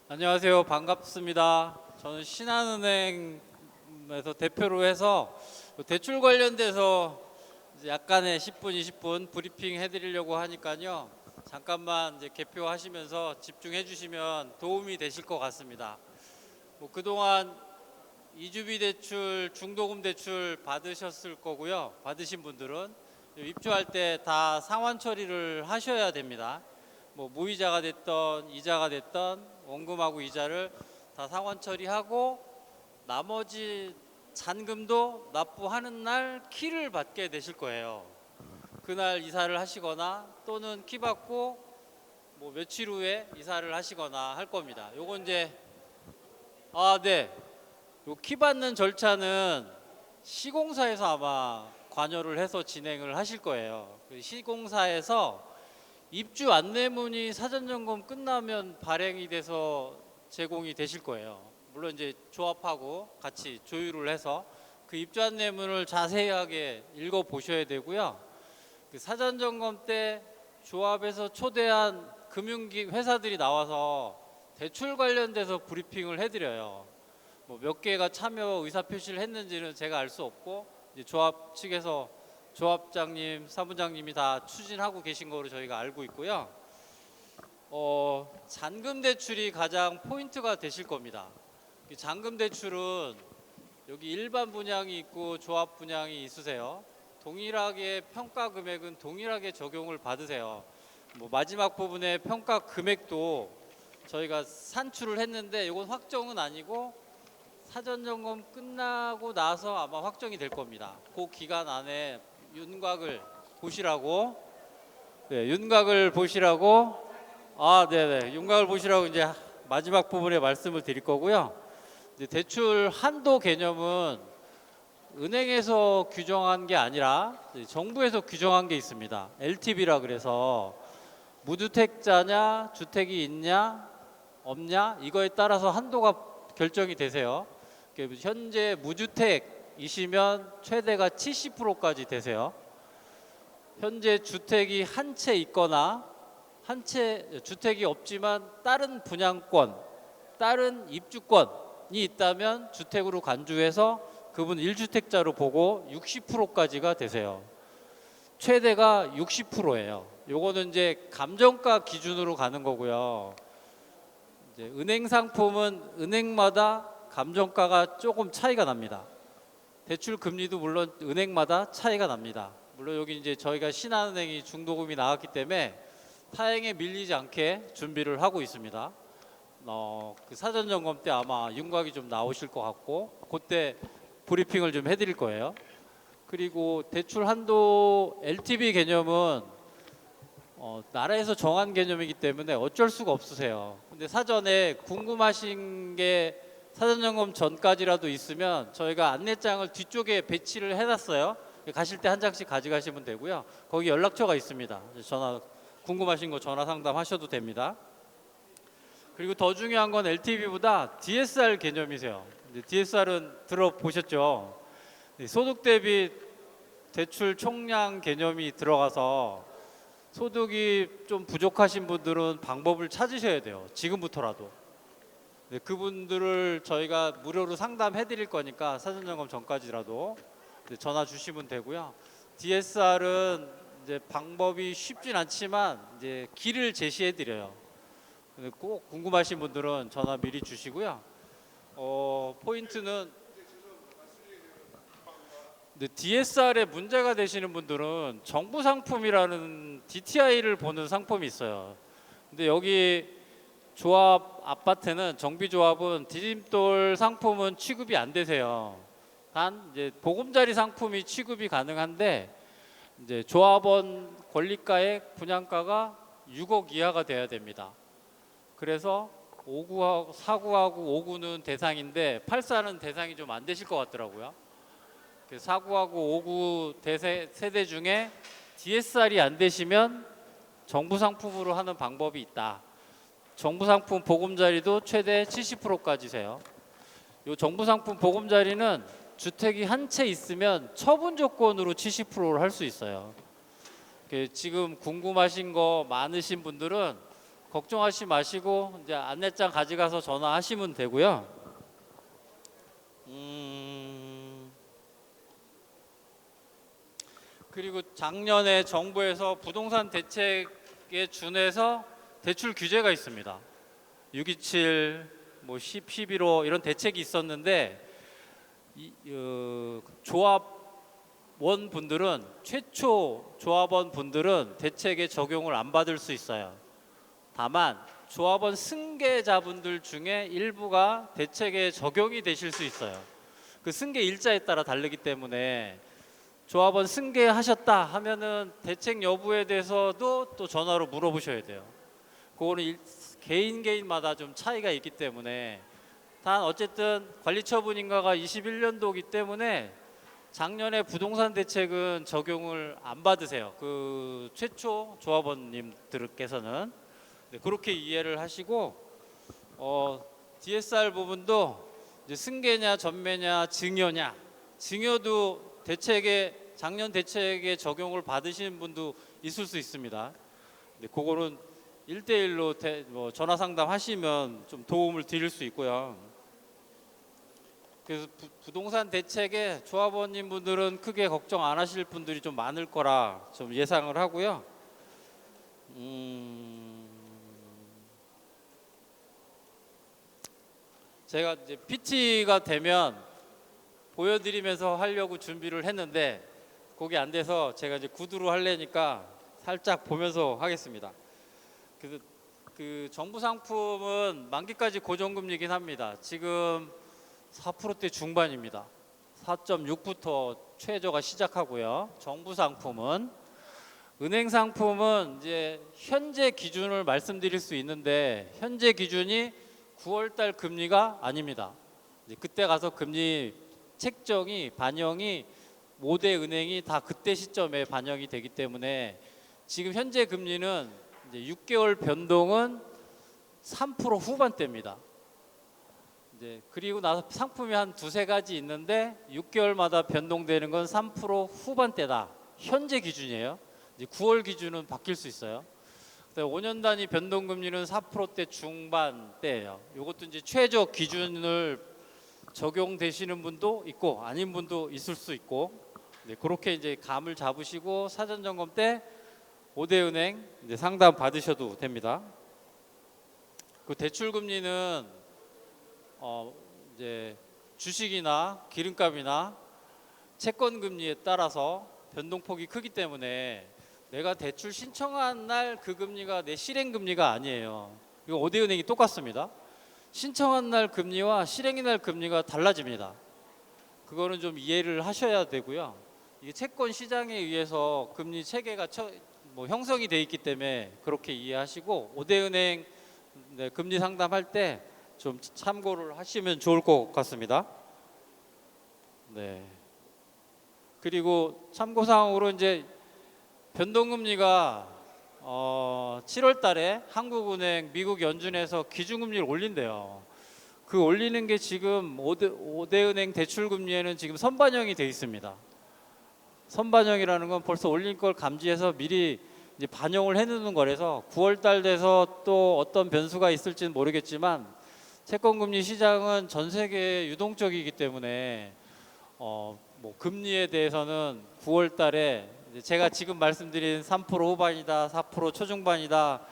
안녕하세요. 반갑습니다. 저는 신한은행에서 대표로 해서 대출 관련돼서 이제 약간의 10분, 20분 브리핑 해드리려고 하니까요. 잠깐만 이제 개표하시면서 집중해 주시면 도움이 되실 것 같습니다. 그동안 이주비 대출, 중도금 대출 받으셨을 거고요. 받으신 분들은 입주할 때 다 상환 처리를 하셔야 됩니다. 무이자가 됐던 이자가 됐던 원금하고 이자를 다 상환 처리하고 나머지 잔금도 납부하는 날 키를 받게 되실 거예요. 그날 이사를 하시거나 또는 키 받고 며칠 후에 이사를 하시거나 할 겁니다. 요건 이제 네. 요 키 받는 절차는 시공사에서 아마 관여를 해서 진행을 하실 거예요. 시공사에서 입주 안내문이 사전 점검 끝나면 발행이 돼서 제공이 되실 거예요. 물론 이제 조합하고 같이 조율을 해서 그 입주 안내문을 자세하게 읽어 보셔야 되고요. 그 사전 점검 때 조합에서 초대한 금융기 회사들이 나와서 대출 관련돼서 브리핑을 해드려요. 몇 개가 참여 의사 표시를 했는지는 제가 알 수 없고 이제 조합 측에서 조합장님, 사무장님이 다 추진하고 계신 거로 저희가 알고 있고요. 잔금 대출이 가장 포인트가 되실 겁니다. 잔금 대출은 여기 일반 분양이 있고 조합 분양이 있으세요. 동일하게 평가 금액은 동일하게 적용을 받으세요. 마지막 부분에 평가 금액도 저희가 산출을 했는데 이건 확정은 아니고 사전 점검 끝나고 나서 아마 확정이 될 겁니다. 그 기간 안에 윤곽을 보시라고, 네, 윤곽을 보시라고, 네네, 윤곽을 보시라고 이제 마지막 부분에 말씀을 드릴 거고요. 이제 대출 한도 개념은 은행에서 규정한 게 아니라 정부에서 규정한 게 있습니다. LTV라 그래서 무주택자냐, 주택이 있냐, 없냐 이거에 따라서 한도가 결정이 되세요. 현재 무주택이시면 최대가 70%까지 되세요. 현재 주택이 한 채 있거나 한 채 주택이 없지만 다른 분양권, 다른 입주권이 있다면 주택으로 간주해서 그분 1주택자로 보고 60%까지가 되세요. 최대가 60%예요. 요거는 이제 감정가 기준으로 가는 거고요. 이제 은행 상품은 은행마다 감정가가 조금 차이가 납니다. 대출 금리도 물론 은행마다 차이가 납니다. 물론 여기 이제 저희가 신한은행이 중도금이 나왔기 때문에 타행에 밀리지 않게 준비를 하고 있습니다. 그 사전 점검 때 아마 윤곽이 좀 나오실 것 같고 그때 브리핑을 좀 해드릴 거예요. 그리고 대출 한도 LTV 개념은 나라에서 정한 개념이기 때문에 어쩔 수가 없으세요. 근데 사전에 궁금하신 게 사전 점검 전까지라도 있으면 저희가 안내장을 뒤쪽에 배치를 해놨어요. 가실 때 한 장씩 가져가시면 되고요. 거기 연락처가 있습니다. 전화 궁금하신 거 전화 상담하셔도 됩니다. 그리고 더 중요한 건 LTV보다 DSR 개념이세요. DSR은 들어보셨죠? 소득 대비 대출 총량 개념이 들어가서 소득이 좀 부족하신 분들은 방법을 찾으셔야 돼요. 지금부터라도. 그분들을 저희가 무료로 상담해 드릴 거니까 사전 점검 전까지라도 전화 주시면 되고요. DSR은 이제 방법이 쉽진 않지만 이제 길을 제시해 드려요. 꼭 궁금하신 분들은 전화 미리 주시고요. 포인트는 DSR에 문제가 되시는 분들은 정부 상품이라는 DTI를 보는 상품이 있어요. 근데 여기 조합 아파트는 정비조합은 디딤돌 상품은 취급이 안 되세요. 단 이제 보금자리 상품이 취급이 가능한데 이제 조합원 권리가액 분양가가 6억 이하가 돼야 됩니다. 그래서 5구하고 4구하고 5구는 대상인데 8사는 대상이 좀 안 되실 것 같더라고요. 4구하고 5구 세대 중에 DSR이 안 되시면 정부 상품으로 하는 방법이 있다. 정부 상품 보금자리도 최대 70%까지세요. 이 정부 상품 보금자리는 주택이 한 채 있으면 처분 조건으로 70%를 할 수 있어요. 지금 궁금하신 거 많으신 분들은 걱정하지 마시고 이제 안내장 가져가서 전화하시면 되고요. 그리고 작년에 정부에서 부동산 대책에 준해서 대출 규제가 있습니다. 627, 뭐 10, 11호 이런 대책이 있었는데 조합원 분들은 최초 조합원 분들은 대책의 적용을 안 받을 수 있어요. 다만 조합원 승계자분들 중에 일부가 대책에 적용이 되실 수 있어요. 그 승계 일자에 따라 다르기 때문에 조합원 승계하셨다 하면은 대책 여부에 대해서도 또 전화로 물어보셔야 돼요. 그거는 개인마다 좀 차이가 있기 때문에 단 어쨌든 관리처분인가가 21년도이기 때문에 작년에 부동산 대책은 적용을 안 받으세요. 그 최초 조합원님들께서는 그렇게 이해를 하시고 DSR 부분도 이제 승계냐 전매냐 증여냐, 증여도 작년 대책에 적용을 받으시는 분도 있을 수 있습니다. 근데 그거는 1대1로 전화 상담하시면 좀 도움을 드릴 수 있고요. 그래서 부동산 대책에 조합원님 분들은 크게 걱정 안 하실 분들이 좀 많을 거라 좀 예상을 하고요. 제가 이제 PT가 되면 보여드리면서 하려고 준비를 했는데 그게 안 돼서 제가 이제 구두로 하려니까 살짝 보면서 하겠습니다. 그래서 그 정부 상품은 만기까지 고정금리긴 합니다. 지금 4%대 중반입니다. 4.6부터 최저가 시작하고요. 정부 상품은 은행 상품은 이제 현재 기준을 말씀드릴 수 있는데 현재 기준이 9월달 금리가 아닙니다. 이제 그때 가서 금리 책정이 반영이 모대 은행이 다 그때 시점에 반영이 되기 때문에 지금 현재 금리는 이제 6개월 변동은 3% 후반대입니다. 이제 그리고 나서 상품이 한 두세 가지 있는데 6개월마다 변동되는 건 3% 후반대다. 현재 기준이에요. 이제 9월 기준은 바뀔 수 있어요. 5년 단위 변동금리는 4%대 중반대예요. 이것도 이제 최저 기준을 적용되시는 분도 있고 아닌 분도 있을 수 있고 그렇게 이제 감을 잡으시고 사전 점검 때 5대 은행 이제 상담 받으셔도 됩니다. 그 대출 금리는 이제 주식이나 기름값이나 채권 금리에 따라서 변동폭이 크기 때문에 내가 대출 신청한 날 그 금리가 내 실행 금리가 아니에요. 이거 5대 은행이 똑같습니다. 신청한 날 금리와 실행의 날 금리가 달라집니다. 그거는 좀 이해를 하셔야 되고요. 이게 채권 시장에 의해서 금리 체계가 형성이 돼 있기 때문에 그렇게 이해하시고 5대 은행 금리 상담할 때 좀 참고를 하시면 좋을 것 같습니다. 네. 그리고 참고사항으로 이제 변동금리가 7월 달에 한국은행, 미국 연준에서 기준금리를 올린대요. 그 올리는 게 지금 5대 은행 대출금리에는 지금 선반영이 돼 있습니다. 선반영이라는 건 벌써 올릴 걸 감지해서 미리 이제 반영을 해놓는 거라서 9월 달 돼서 또 어떤 변수가 있을지는 모르겠지만 채권금리 시장은 전 세계 유동적이기 때문에 뭐 금리에 대해서는 9월 달에 제가 지금 말씀드린 3% 후반이다, 4% 초중반이다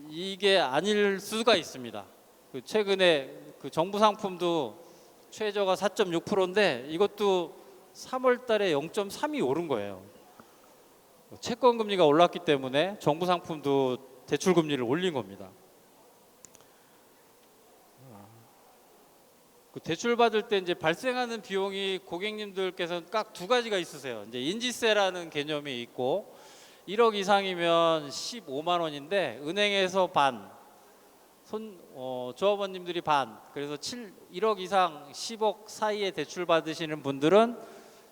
이게 아닐 수가 있습니다. 그 최근에 그 정부 상품도 최저가 4.6%인데 이것도 3월 달에 0.3이 오른 거예요. 채권 금리가 올랐기 때문에 정부 상품도 대출 금리를 올린 겁니다. 그 대출 받을 때 이제 발생하는 비용이 고객님들께서는 각 두 가지가 있으세요. 이제 인지세라는 개념이 있고 1억 이상이면 15만 원인데 은행에서 반, 조합원님들이 반, 그래서 1억 이상 10억 사이에 대출 받으시는 분들은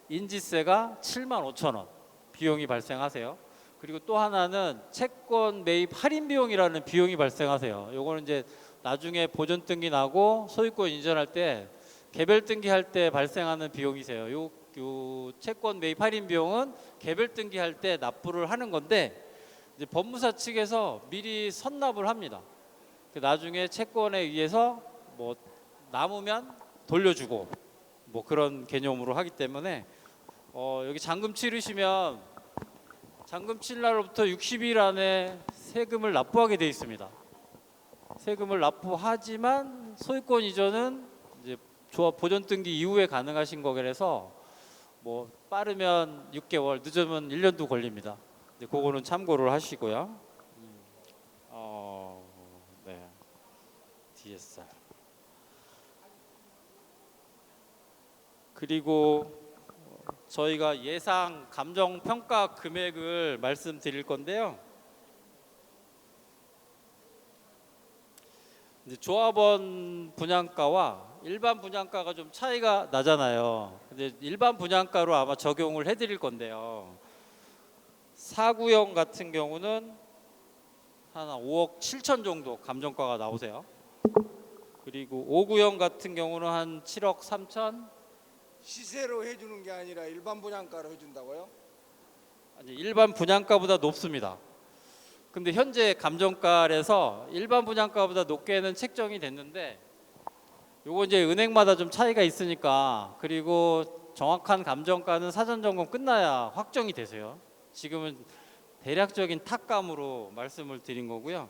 인지세가 7만 5천 원 비용이 발생하세요. 그리고 또 하나는 채권 매입 할인 비용이라는 비용이 발생하세요. 요거는 이제 나중에 보존 등기 나고 소유권 인전할 때 개별 등기할 때 발생하는 비용이세요. 요 채권 매입 할인 비용은 개별 등기할 때 납부를 하는 건데 이제 법무사 측에서 미리 선납을 합니다. 나중에 채권에 의해서 뭐 남으면 돌려주고 뭐 그런 개념으로 하기 때문에 여기 잔금 치르시면 잔금 칠 날로부터 60일 안에 세금을 납부하게 돼 있습니다. 세금을 납부하지만 소유권 이전은 이제 조합 보존 등기 이후에 가능하신 거라서 뭐 빠르면 6개월, 늦으면 1년도 걸립니다. 이제 그거는 참고를 하시고요. 네. DSR. 그리고 저희가 예상 감정 평가 금액을 말씀드릴 건데요. 이제 조합원 분양가와 일반 분양가가 좀 차이가 나잖아요. 근데 일반 분양가로 아마 적용을 해드릴 건데요. 4구형 같은 경우는 한 5억 7천 정도 감정가가 나오세요. 그리고 5구형 같은 경우는 한 7억 3천. 시세로 해주는 게 아니라 일반 분양가로 해준다고요? 아니, 일반 분양가보다 높습니다. 근데 현재 감정가에서 일반 분양가보다 높게는 책정이 됐는데 요거 이제 은행마다 좀 차이가 있으니까, 그리고 정확한 감정가는 사전 점검 끝나야 확정이 되세요. 지금은 대략적인 탁감으로 말씀을 드린 거고요.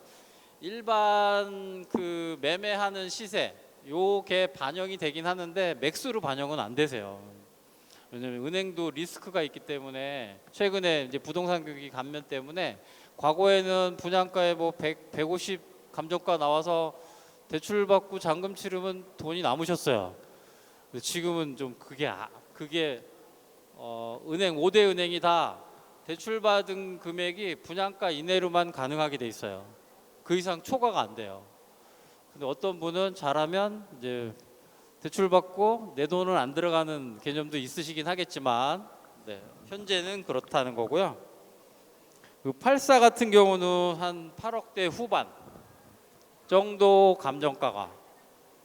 일반 그 매매하는 시세 요게 반영이 되긴 하는데 맥스로 반영은 안 되세요. 왜냐면 은행도 리스크가 있기 때문에 최근에 이제 부동산 경기 감면 때문에 과거에는 분양가에 뭐 100, 150 감정가 나와서 대출 받고 잔금 치르면 돈이 남으셨어요. 근데 지금은 좀 그게 은행 5대 은행이 다 대출 받은 금액이 분양가 이내로만 가능하게 돼 있어요. 그 이상 초과가 안 돼요. 근데 어떤 분은 잘하면 이제 대출 받고 내 돈은 안 들어가는 개념도 있으시긴 하겠지만, 네, 현재는 그렇다는 거고요. 그 84 같은 경우는 한 8억대 후반 정도 감정가가,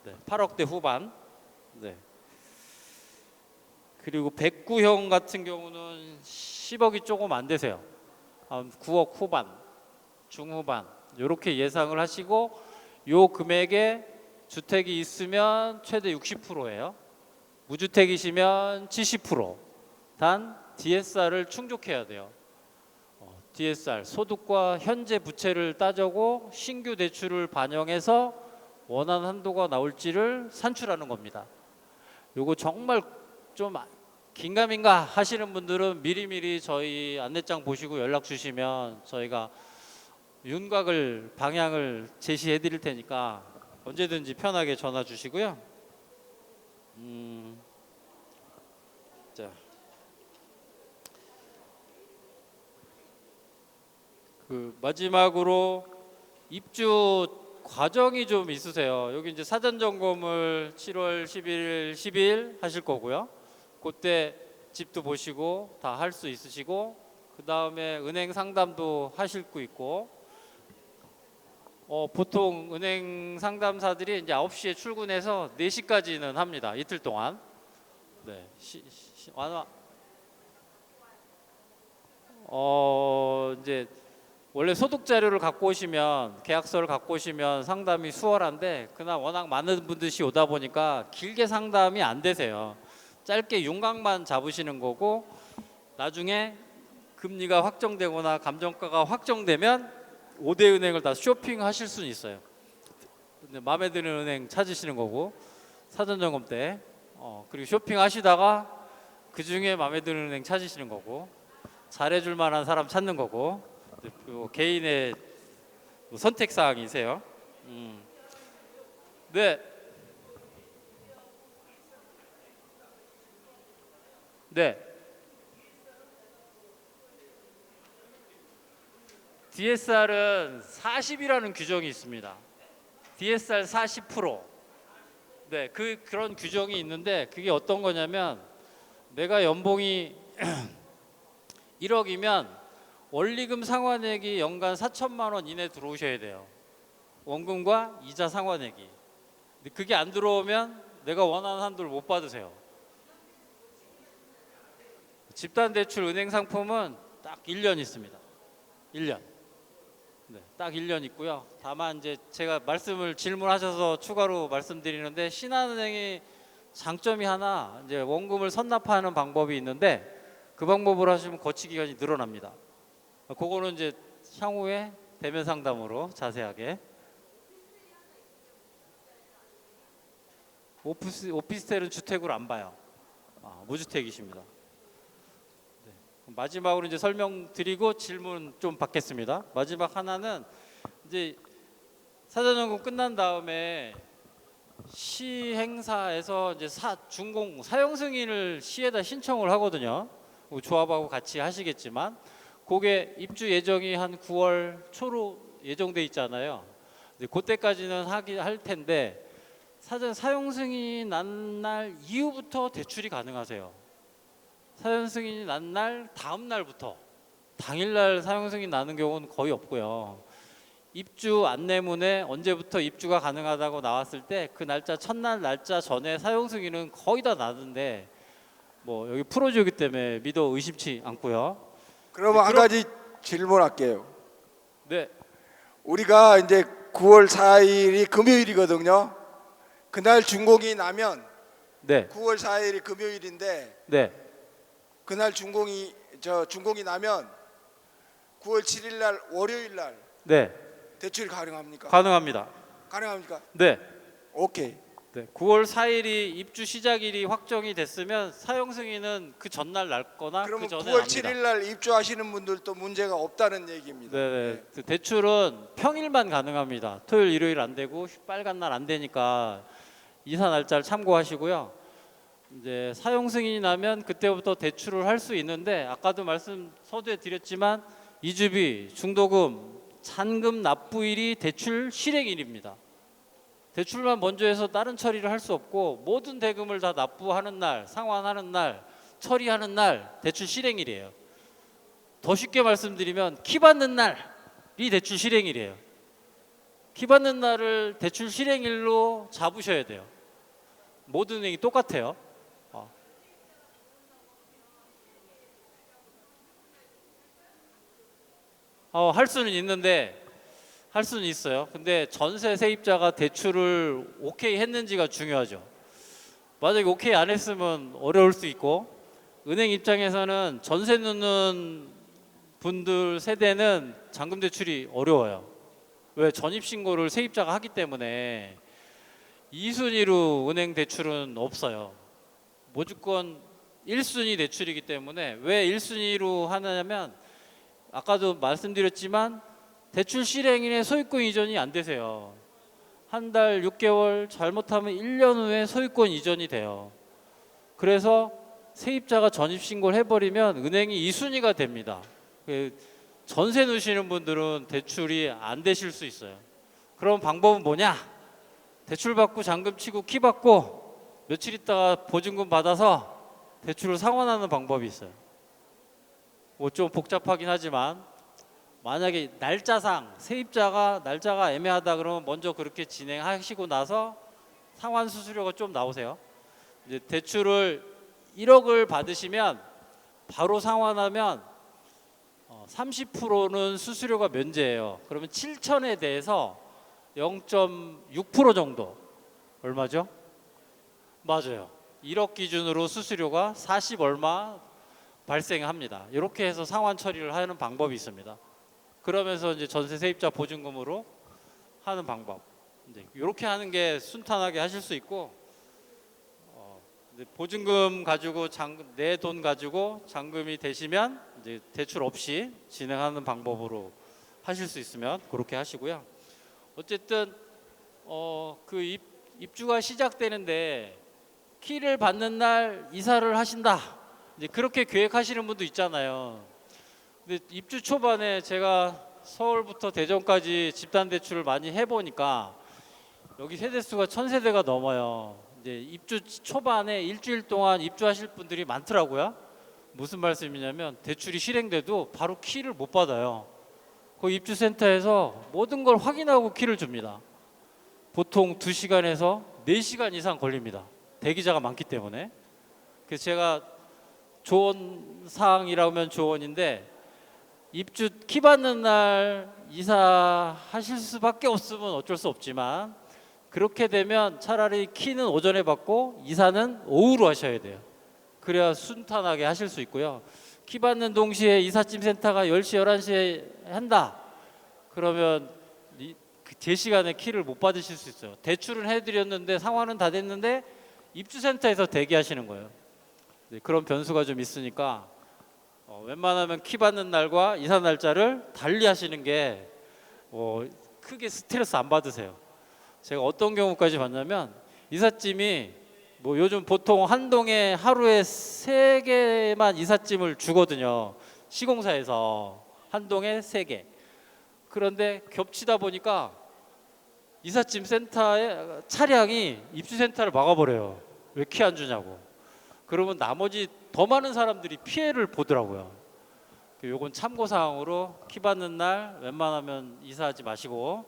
네, 8억대 후반. 네. 그리고 109형 같은 경우는 10억이 조금 안 되세요. 한 9억 후반, 중후반 이렇게 예상을 하시고, 요 금액에 주택이 있으면 최대 60%예요. 무주택이시면 70%. 단 DSR을 충족해야 돼요. DSR 소득과 현재 부채를 따져고 신규 대출을 반영해서 원하는 한도가 나올지를 산출하는 겁니다. 요거 정말 좀 긴가민가 하시는 분들은 미리미리 저희 안내장 보시고 연락 주시면 저희가 윤곽을 방향을 제시해 드릴 테니까 언제든지 편하게 전화 주시고요. 자, 그 마지막으로 입주 과정이 좀 있으세요. 여기 이제 사전 점검을 7월 11일, 12일 하실 거고요. 그때 집도 보시고 다 할 수 있으시고, 그 다음에 은행 상담도 하실 거 있고, 보통 은행 상담사들이 이제 9시에 출근해서 4시까지는 합니다. 이틀 동안. 네. 이제 원래 소득 자료를 갖고 오시면, 계약서를 갖고 오시면 상담이 수월한데, 그날 워낙 많은 분들이 오다 보니까 길게 상담이 안 되세요. 짧게 윤곽만 잡으시는 거고, 나중에 금리가 확정되거나 감정가가 확정되면 5대 은행을 다 쇼핑하실 수는 있어요. 근데 마음에 드는 은행 찾으시는 거고, 사전 점검 때 그리고 쇼핑하시다가 그 중에 마음에 드는 은행 찾으시는 거고, 잘해줄 만한 사람 찾는 거고, 개인의 선택 사항이세요. 네. 네. DSR은 40이라는 규정이 있습니다. DSR 40%. 네, 그런 규정이 있는데, 그게 어떤 거냐면, 내가 연봉이 1억이면 원리금 상환액이 연간 4천만 원 이내 들어오셔야 돼요. 원금과 이자 상환액이. 근데 그게 안 들어오면 내가 원하는 한도를 못 받으세요. 집단대출 은행 상품은 딱 1년 있습니다. 1년. 네, 딱 1년 있고요. 다만 이제 제가 질문하셔서 추가로 말씀드리는데 신한은행이 장점이 하나 이제 원금을 선납하는 방법이 있는데 그 방법으로 하시면 거치 기간이 늘어납니다. 그거는 이제 향후에 대면 상담으로 자세하게. 오피스텔은 주택으로 안 봐요. 무주택이십니다. 네. 마지막으로 이제 설명드리고 질문 좀 받겠습니다. 마지막 하나는 이제 사전점검 끝난 다음에 시 행사에서 이제 준공 사용 승인을 시에다 신청을 하거든요. 조합하고 같이 하시겠지만 그게 입주 예정이 한 9월 초로 예정돼 있잖아요. 그때까지는 할 텐데 사용 승인 난 날 이후부터 대출이 가능하세요. 사용 승인이 난 날 다음 날부터 당일날 사용 승인 나는 경우는 거의 없고요. 입주 안내문에 언제부터 입주가 가능하다고 나왔을 때 그 날짜 첫날 날짜 전에 사용 승인은 거의 다 나는데 뭐 여기 프로지오기 때문에 믿어 의심치 않고요. 그러면 한 가지 질문할게요. 네, 우리가 이제 9월 4일이 금요일이거든요. 그날 준공이 나면 네, 9월 4일이 금요일인데 네, 그날 준공이 나면 9월 7일 날 월요일 날 네, 대출 가능합니까? 가능합니다. 가능합니까? 네, 오케이. 네, 9월 4일이 입주 시작일이 확정이 됐으면 사용 승인은 그 전날 날거나 그 그러면 전에 9월 납니다. 7일 날 입주하시는 분들도 문제가 없다는 얘기입니다. 네, 그 대출은 평일만 가능합니다. 토요일, 일요일 안 되고 빨간 날 안 되니까 이사 날짜를 참고하시고요. 이제 사용 승인이 나면 그때부터 대출을 할 수 있는데 아까도 서두에 드렸지만 이주비, 중도금, 잔금 납부일이 대출 실행일입니다. 대출만 먼저 해서 다른 처리를 할 수 없고 모든 대금을 다 납부하는 날, 상환하는 날, 처리하는 날 대출 실행일이에요. 더 쉽게 말씀드리면 키 받는 날이 대출 실행일이에요. 키 받는 날을 대출 실행일로 잡으셔야 돼요. 모든 은행이 똑같아요. 할 수는 있어요. 근데 전세 세입자가 대출을 오케이 했는지가 중요하죠. 만약에 오케이 안 했으면 어려울 수 있고 은행 입장에서는 전세 넣는 분들 세대는 잔금 대출이 어려워요. 왜? 전입신고를 세입자가 하기 때문에 2순위로 은행 대출은 없어요. 무조건 1순위 대출이기 때문에 왜 1순위로 하냐면 아까도 말씀드렸지만 대출 실행일에 소유권 이전이 안 되세요. 한 달 6개월 잘못하면 1년 후에 소유권 이전이 돼요. 그래서 세입자가 전입신고를 해버리면 은행이 2순위가 됩니다. 전세 넣으시는 분들은 대출이 안 되실 수 있어요. 그럼 방법은 뭐냐? 대출 받고 잔금 치고 키 받고 며칠 있다가 보증금 받아서 대출을 상환하는 방법이 있어요. 뭐 좀 복잡하긴 하지만 만약에 세입자가 날짜가 애매하다 그러면 먼저 그렇게 진행하시고 나서 상환 수수료가 좀 나오세요. 이제 대출을 1억을 받으시면 바로 상환하면 30%는 수수료가 면제예요. 그러면 7천에 대해서 0.6% 정도 얼마죠? 맞아요. 1억 기준으로 수수료가 40 얼마 발생합니다. 이렇게 해서 상환 처리를 하는 방법이 있습니다. 그러면서 이제 전세 세입자 보증금으로 하는 방법. 이렇게 하는 게 순탄하게 하실 수 있고 보증금 가지고 내 돈 가지고 잔금이 되시면 이제 대출 없이 진행하는 방법으로 하실 수 있으면 그렇게 하시고요. 어쨌든 그 입주가 시작되는데 키를 받는 날 이사를 하신다. 이제 그렇게 계획하시는 분도 있잖아요. 근데 입주 초반에 제가 서울부터 대전까지 집단 대출을 많이 해보니까 여기 세대수가 1000세대가 넘어요. 이제 입주 초반에 일주일 동안 입주하실 분들이 많더라고요. 무슨 말씀이냐면 대출이 실행돼도 바로 키를 못 받아요. 그 입주센터에서 모든 걸 확인하고 키를 줍니다. 보통 2시간에서 4시간 이상 걸립니다. 대기자가 많기 때문에. 그래서 제가 조언 사항이라면 조언인데 입주 키 받는 날 이사하실 수밖에 없으면 어쩔 수 없지만 그렇게 되면 차라리 키는 오전에 받고 이사는 오후로 하셔야 돼요. 그래야 순탄하게 하실 수 있고요. 키 받는 동시에 이삿짐 센터가 10시, 11시에 한다. 그러면 제 시간에 키를 못 받으실 수 있어요. 대출은 해드렸는데 상환은 다 됐는데 입주센터에서 대기하시는 거예요. 네, 그런 변수가 좀 있으니까 웬만하면 키 받는 날과 이사 날짜를 달리 하시는 게 크게 스트레스 안 받으세요. 제가 어떤 경우까지 봤냐면 이삿짐이 뭐 요즘 보통 한 동에 하루에 3개만 이삿짐을 주거든요. 시공사에서 한 동에 3개. 그런데 겹치다 보니까 이삿짐 센터의 차량이 입주센터를 막아버려요. 왜 키 안 주냐고. 그러면 나머지 더 많은 사람들이 피해를 보더라고요. 요건 참고사항으로 키 받는 날 웬만하면 이사하지 마시고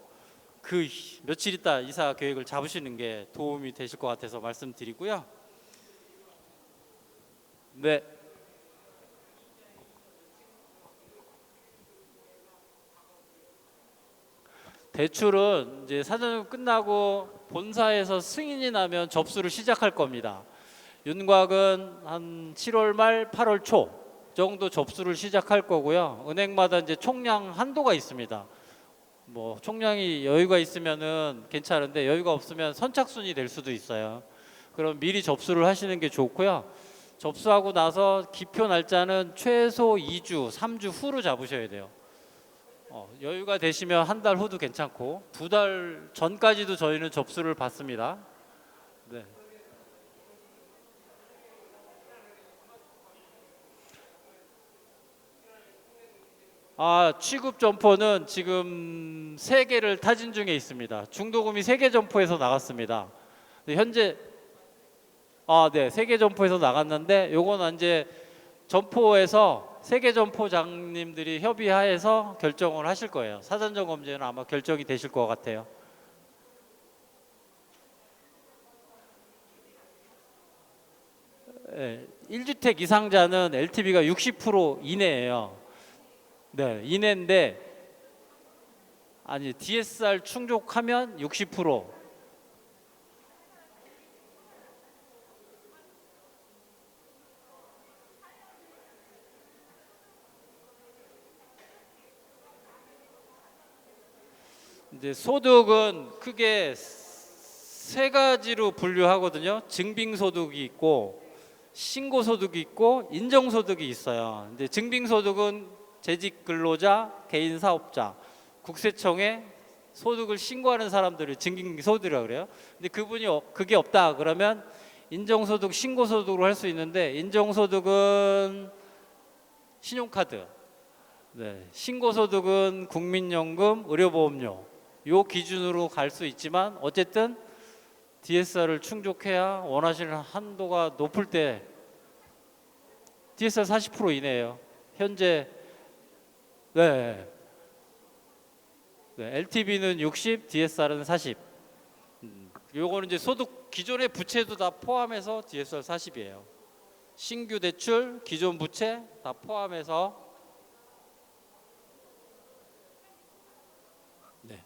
그 며칠 있다 이사 계획을 잡으시는 게 도움이 되실 것 같아서 말씀드리고요. 네. 대출은 이제 사전점 끝나고 본사에서 승인이 나면 접수를 시작할 겁니다. 윤곽은 한 7월 말 8월 초 정도 접수를 시작할 거고요. 은행마다 이제 총량 한도가 있습니다. 뭐 총량이 여유가 있으면은 괜찮은데 여유가 없으면 선착순이 될 수도 있어요. 그럼 미리 접수를 하시는 게 좋고요. 접수하고 나서 기표 날짜는 최소 2주, 3주 후로 잡으셔야 돼요. 여유가 되시면 한 달 후도 괜찮고 2달 전까지도 저희는 접수를 받습니다. 네. 취급 점포는 지금 3개를 타진 중에 있습니다. 중도금이 3개 점포에서 나갔습니다. 현재 네, 3개 점포에서 나갔는데 요건 이제 점포에서 3개 점포장님들이 협의하에서 결정을 하실 거예요. 사전점 검증은 아마 결정이 되실 것 같아요. 네, 1주택 이상자는 LTV가 60% 이내예요. 네, 이내인데 아니 DSR 충족하면 60%. 이제 소득은 크게 3가지로 분류하거든요. 증빙소득이 있고 신고소득이 있고 인정소득이 있어요. 근데 증빙소득은 재직 근로자, 개인 사업자, 국세청에 소득을 신고하는 사람들을 증빙소득이라고 그래요. 근데 그분이 그게 없다 그러면 인정소득, 신고소득으로 할 수 있는데 인정소득은 신용카드, 네, 신고소득은 국민연금, 의료보험료 요 기준으로 갈 수 있지만 어쨌든 DSR을 충족해야 원하시는 한도가 높을 때 DSR 40% 이내예요. 현재 네. LTV는 60, DSR은 40. 요거는 이제 소득 기존의 부채도 다 포함해서 DSR 40이에요. 신규 대출, 기존 부채 다 포함해서 네.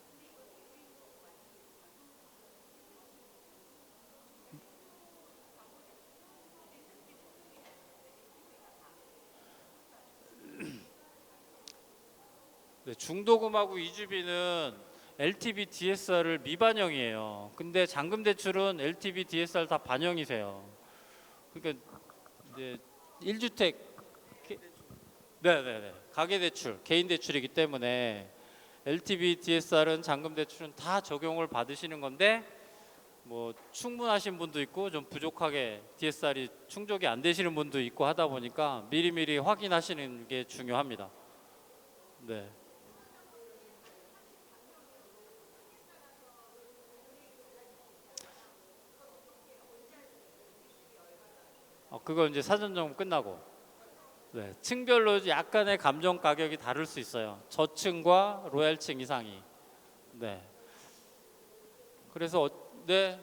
네, 중도금하고 이주비는 LTV, DSR을 미반영이에요. 근데 잔금 대출은 LTV, DSR 다 반영이세요. 그러니까 이제 1주택 네네네 가계 대출, 개인 대출이기 때문에 LTV, DSR은 잔금 대출은 다 적용을 받으시는 건데 뭐 충분하신 분도 있고 좀 부족하게 DSR이 충족이 안 되시는 분도 있고 하다 보니까 미리미리 확인하시는 게 중요합니다. 네. 그건 이제 사전 점검 끝나고 네, 층별로 약간의 감정 가격이 다를 수 있어요. 저층과 로얄층 이상이. 네. 그래서 네.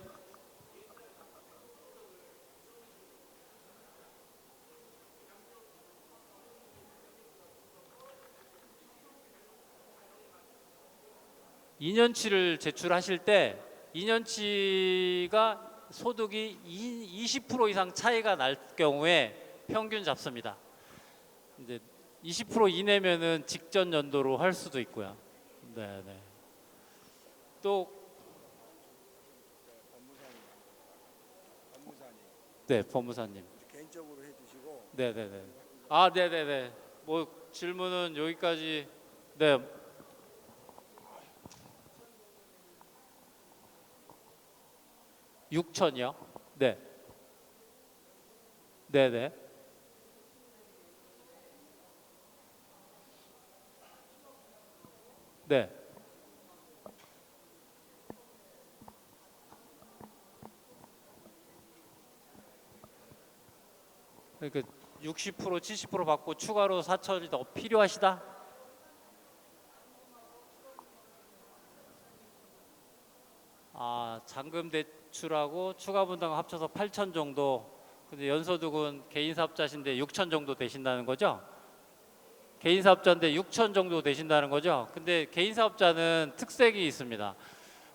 2년치를 제출하실 때 2년치가 소득이 20% 이상 차이가 날 경우에 평균 잡습니다. 이제 20% 이내면은 직전 연도로 할 수도 있고요. 네, 네. 또 네, 법무사님. 개인적으로 해주시고. 네, 네, 네. 아, 네, 네, 네. 뭐 질문은 여기까지. 네. 6천이요? 네. 네, 네. 네. 그러니까 60% 70% 받고 추가로 4천이 더 필요하시다? 아, 잔금 대출하고 추가 분담금 합쳐서 8천 정도. 근데 연소득은 개인 사업자신데 6천 정도 되신다는 거죠? 개인 사업자인데 6천 정도 되신다는 거죠? 근데 개인 사업자는 특색이 있습니다.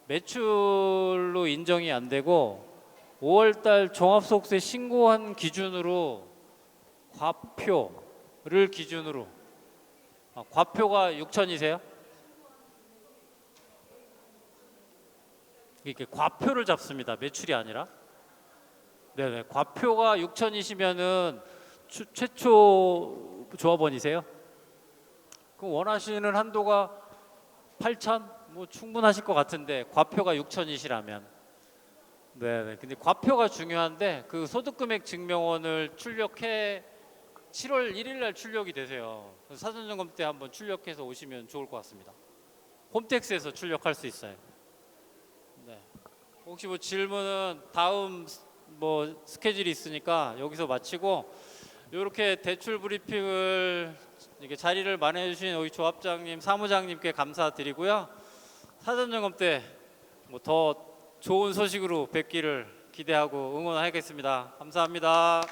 매출로 인정이 안 되고 5월 달 종합소득세 신고한 기준으로 과표를 기준으로 과표가 6천이세요? 이렇게 과표를 잡습니다. 매출이 아니라. 네네. 과표가 6천이시면은 최초 조합원이세요? 그럼 원하시는 한도가 8천? 뭐 충분하실 것 같은데 과표가 6천이시라면. 네네. 근데 과표가 중요한데 그 소득금액 증명원을 출력해 7월 1일 날 출력이 되세요. 사전점검 때 한번 출력해서 오시면 좋을 것 같습니다. 홈택스에서 출력할 수 있어요. 네. 혹시 뭐 질문은 다음 뭐 스케줄이 있으니까 여기서 마치고 이렇게 대출 브리핑을 이렇게 자리를 마련해 주신 우리 조합장님, 사무장님께 감사드리고요. 사전점검 때 뭐 더 좋은 소식으로 뵙기를 기대하고 응원하겠습니다. 감사합니다.